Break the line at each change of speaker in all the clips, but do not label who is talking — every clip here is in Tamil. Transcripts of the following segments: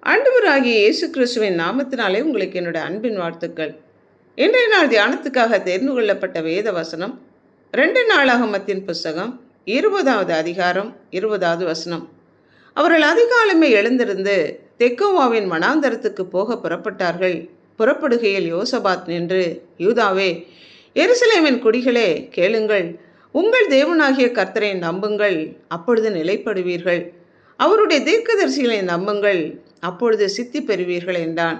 ஆண்டவராகிய இயேசு கிறிஸ்துவின் நாமத்தினாலே உங்களுக்கு என்னுடைய அன்பின் வாழ்த்துக்கள். இன்றைய நாள் தியானத்துக்காக தெரிந்து கொள்ளப்பட்ட வேத வசனம் 2 நாளாகமத்தின் புஸ்தகம் 20வது அதிகாரம் 20வது வசனம். அவர்கள் அதிகாலமே எழுந்திருந்து தெக்கோவாவின் வனாந்தரத்துக்கு போக புறப்பட்டார்கள். புறப்படுகையில் யோசபாத் நின்று, யூதாவே, எருசலேமின் குடிகளே, கேளுங்கள், உங்கள் தேவனாகிய கர்த்தரை நம்புங்கள், அப்பொழுது நிலைப்படுவீர்கள். அவருடைய தீர்க்கதரிசிகளை நம்புங்கள், அப்பொழுது சித்தி பெறுவீர்கள் என்றான்.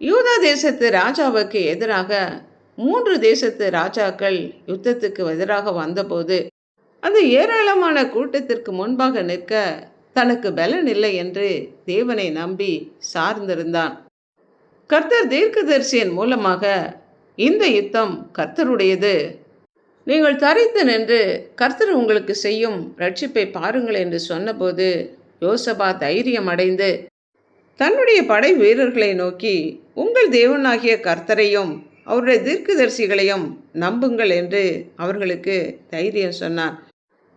யூதா தேசத்து ராஜாவுக்கு எதிராக 3 தேசத்து ராஜாக்கள் யுத்தத்துக்கு எதிராக வந்தபோது அந்த ஏராளமான கூட்டத்திற்கு முன்பாக நிற்க தனக்கு பலன் இல்லை என்று தேவனை நம்பி சார்ந்திருந்தான். கர்த்தர் தீர்க்கதரிசியின் மூலமாக இந்த யுத்தம் கர்த்தருடையது, நீங்கள் தரித்து நின்று கர்த்தர் உங்களுக்கு செய்யும் ரட்சிப்பை பாருங்கள் என்று சொன்னபோது யோசபாத் தைரியம் அடைந்து தன்னுடைய படை வீரர்களை நோக்கி, உங்கள் தேவனாகிய கர்த்தரையும் அவருடைய தீர்க்கதரிசிகளையும் நம்புங்கள் என்று அவர்களுக்கு தைரியம் சொன்னான்.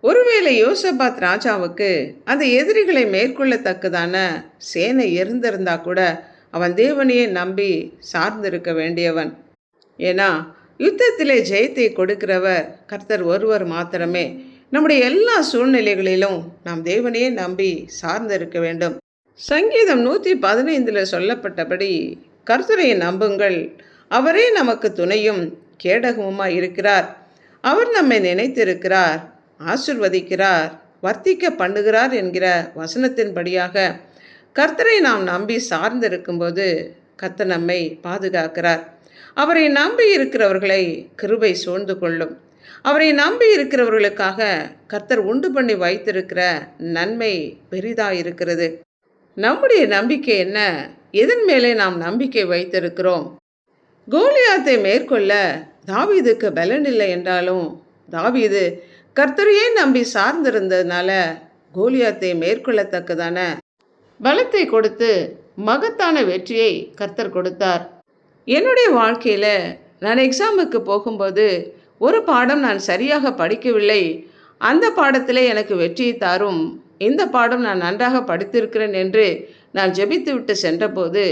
ஒருவேளை யோசபாத் ராஜாவுக்கு அந்த எதிரிகளை மேற்கொள்ளத்தக்கதான சேனை இருந்திருந்தா கூட அவன் தேவனையே நம்பி சார்ந்திருக்க வேண்டியவன். ஏன்னா யுத்தத்திலே ஜெயத்தை கொடுக்கிறவர் கர்த்தர் ஒருவர் மாத்திரமே. நம்முடைய எல்லா சூழ்நிலைகளிலும் நாம் தேவனையே நம்பி சார்ந்திருக்க வேண்டும். சங்கீதம் 115 சொல்லப்பட்டபடி கர்த்தரை நம்புங்கள், அவரே நமக்கு துணையும் கேடகமுமாய் இருக்கிறார். அவர் நம்மை நினைத்திருக்கிறார், ஆசிர்வதிக்கிறார், வர்த்திக்க பண்ணுகிறார் என்கிற வசனத்தின்படியாக கர்த்தரை நாம் நம்பி சார்ந்திருக்கும்போது கர்த்தர் நம்மை பாதுகாக்கிறார். அவரை நம்பி இருக்கிறவர்களை கிருபை சூழ்ந்து கொள்ளும். அவரை நம்பி இருக்கிறவர்களுக்காக கர்த்தர் உண்டு பண்ணி வைத்திருக்கிற நன்மை பெரிதாக இருக்கிறது. நம்முடைய நம்பிக்கை என்ன? எதன் மேலே நாம் நம்பிக்கை வைத்திருக்கிறோம்? கோலியாத்தை மேற்கொள்ள தாவீதுக்கு பலன் இல்லை என்றாலும் தாவீது கர்த்தரையே நம்பி சார்ந்திருந்ததுனால கோலியாத்தை மேற்கொள்ளத்தக்கதான பலத்தை கொடுத்து மகத்தான வெற்றியை கர்த்தர் கொடுத்தார். என்னுடைய வாழ்க்கையில் நான் எக்ஸாமுக்கு போகும்போது ஒரு பாடம் நான் சரியாக படிக்கவில்லை, அந்த பாடத்தில் எனக்கு வெற்றியை தாரும், இந்த பாடம் நான் நன்றாக படித்திருக்கிறேன் என்று நான் ஜெபித்து விட்டு சென்றபோது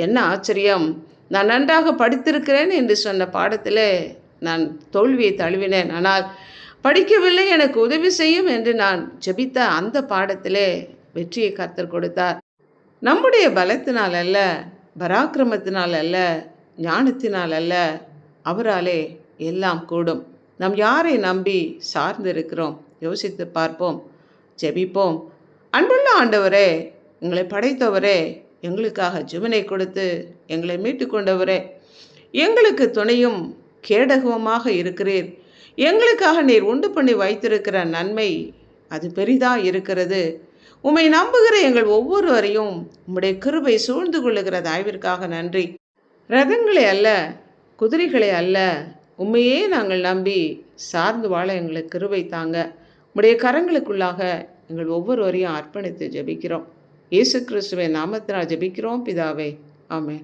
என்ன ஆச்சரியம், நான் நன்றாக படித்திருக்கிறேன் என்று சொன்ன பாடத்தில் நான் தோல்வியை தழுவினேன். ஆனால் படிக்கவில்லை, எனக்கு உதவி செய்யும் என்று நான் ஜெபித்த அந்த பாடத்திலே வெற்றியை கர்த்தர் கொடுத்தார். நம்முடைய பலத்தினால் அல்ல, பராக்கிரமத்தினால் அல்ல, ஞானத்தினால் அல்ல, அவராலே எல்லாம் கூடும். நாம் யாரை நம்பி சார்ந்திருக்கிறோம்? யோசித்து பார்ப்போம், ஜெபிப்போம். அன்புள்ள ஆண்டவரே, எங்களை படைத்தவரே, எங்களுக்காக ஜீவனை கொடுத்து எங்களை மீட்டு கொண்டவரே, எங்களுக்கு துணையும் கேடகமாக இருக்கிறீர். எங்களுக்காக நீர் உண்டு பண்ணி வைத்திருக்கிற நன்மை அது பெரிதாக இருக்கிறது. உம்மை நம்புகிற எங்கள் ஒவ்வொருவரையும் உம்முடைய கிருபை சூழ்ந்து கொள்ளுகிற தயவிற்காக நன்றி. ரதங்களை அல்ல, குதிரைகளை அல்ல, உண்மையே நாங்கள் நம்பி சார்ந்து வாழ எங்களுக்கு கிருபை தாங்க. உம்முடைய கரங்களுக்குள்ளாக எங்கள் ஒவ்வொருவரையும் அர்ப்பணித்து ஜெபிக்கிறோம். இயேசு கிறிஸ்துவின் நாமத்தினால் ஜெபிக்கிறோம் பிதாவே, ஆமென்.